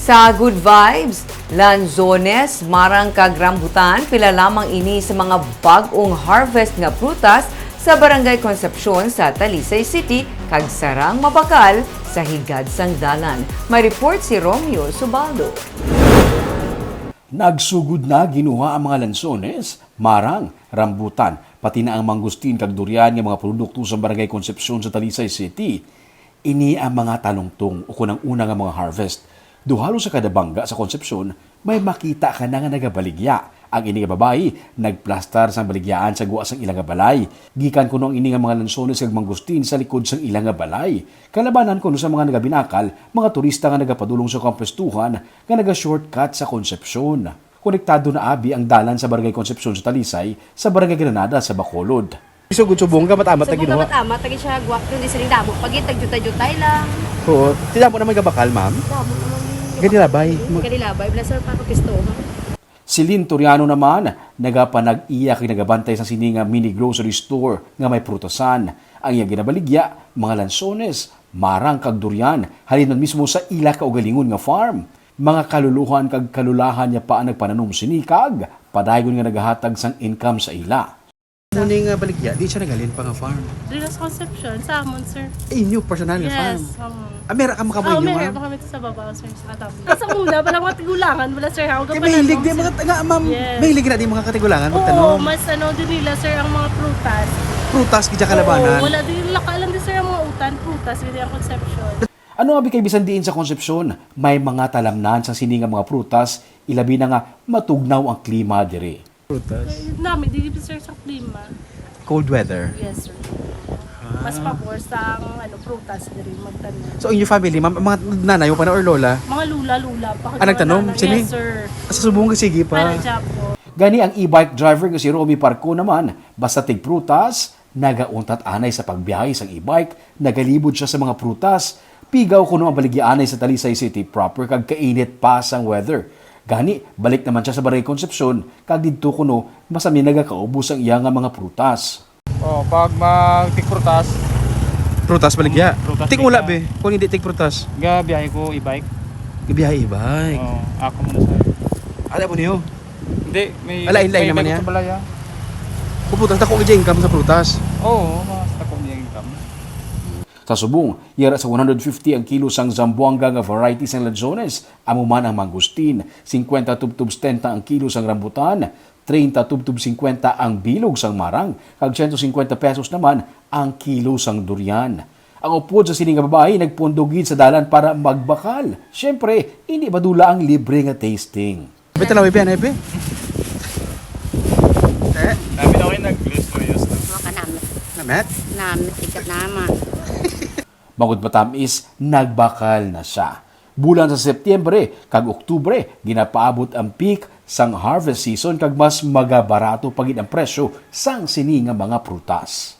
Sa Good Vibes, lanzones, marang kag rambutan, pila lamang ini sa mga bag-ong harvest nga prutas sa Barangay Concepcion sa Talisay City, kag sarang mabakal sa higad sang dalan. May report si Romeo Subaldo. Nagsugod na ginuha ang mga lansones, marang, rambutan, pati na ang mangustin kag durian nga mga produkto sa Barangay Concepcion sa Talisay City. Ini ang mga talungtong o kunang una nga mga harvest. Duhalo sa kada bangga sa Concepcion, may makita ka na nga nagabaligya. Ang ini nga babayi, nagplastar sang baligyaan sa guwa sang ilang nga balay. Gikan kuno ang ini nga mga lansones kag mangustin sa likod sang ilang nga balay. Kalabanan kuno sa mga nagabinakal, mga turista nga nagapadulong sa kampestuhan nga naga-shortcut sa Concepcion. Konektado na abi ang dalan sa Barangay Concepcion sa Talisay sa Barangay Granada sa Bacolod. Isugod subong ka matamat na ginawa. Matamat tagi siya guwak yung di siling damo. Pag tagjuta-jutay lang. Oo, tila mo naman gabakal, ma'am. Damo naman. Ganilabay. Ganilabay. Blaser pa kapisto. Si Lynn Toriano naman, nagapanag-iyak kay nagabantay sa sininga mini grocery store nga may prutosan. Ang iyang ginabaligya, mga lansones, marang kag durian, halinon mismo sa ila kaugalingon nga farm. Mga kaluluhan kag kalulahan niya pa ang nagpananom sinikag, padayon nga nagahatag sang income sa ila. Muning baligya, di siya nagalin pa nga farm. Rilas Concepcion, sa Amon, sir. Inyo personal nga farm. Yes, Amon. Mera ka makamoy Oo, inyo, meron ma'am. pa kami sa babaw, sir, sa katabi. Sa una, walang mga tigulangan, wala, sir. Ako Kaya mahilig din mga taga, ma'am. Yes. Mahilig na din mga katigulangan Oo, magtanong. mas din nila, sir, ang mga prutas. Prutas, kaya kalabanan. Oo, wala din, lakalan din, sir, ang mga utan, prutas, with ang Concepcion. Ano nga kay bisan diin sa Concepcion? May mga talamnan sa sininga mga prutas, ilabi na nga matugnaw ang klima dire. Prutas? Namin, di sir, sa klima. Cold weather. Yes, sir. Mas pabor sa prutas din magtanim. So in your family, mga nanay mo pa na or lola? Mga lula-lula. Nagtanom? Sini? Yes, sir. Sa subong sige pa. Para job po. Gani ang e-bike driver nga si Romy Parco naman, basta tig prutas, nagauntat anay sa pagbiyahe sa e-bike, nagalibod siya sa mga prutas, pigaw kuno ang baligyaanay sa Talisay City proper kag kainit pa sang weather. Gani, balik naman siya sa Barangay Concepcion, kag didto kuno masami nagakaubos ang iya nga mga prutas. Oh, pag mag-tikprutas, Prutas baligya. Prutas Tik ula be, kung hindi tik prutas. gabiyahe ko e-bike. Gabiyahe e-bike. Oh, ako muna sa. Ala mo niyo. Hindi, may Alain-lain may naman bago yan. sa balaya. Puputas na kung income sa prutas. Oo, mas ako niya income. Sa subong, yara sa 150 ang kilo sang Zamboanga nga variety sang lanzones, amo man ang mangustin, 50 tubtub 70 ang kilo sang rambutan, 30 tubtub 50 ang bilog sang marang, kag 150 pesos naman ang kilo sang durian. Ang upod sa sining nga babae nagpundugid sa dalan para magbakal. Syempre, hindi badula ang libre nga tasting. Beta lawi ba, Nebe? Dami na kayo nag-lose. Maka namit. Namet? Namit. Ikat naman. Magud matamis, nagbakal na siya. Bulan sa Setyembre kag Oktubre, ginapaabot ang peak sang harvest season kag mas magabarato pagid ang presyo sang sini nga mga prutas.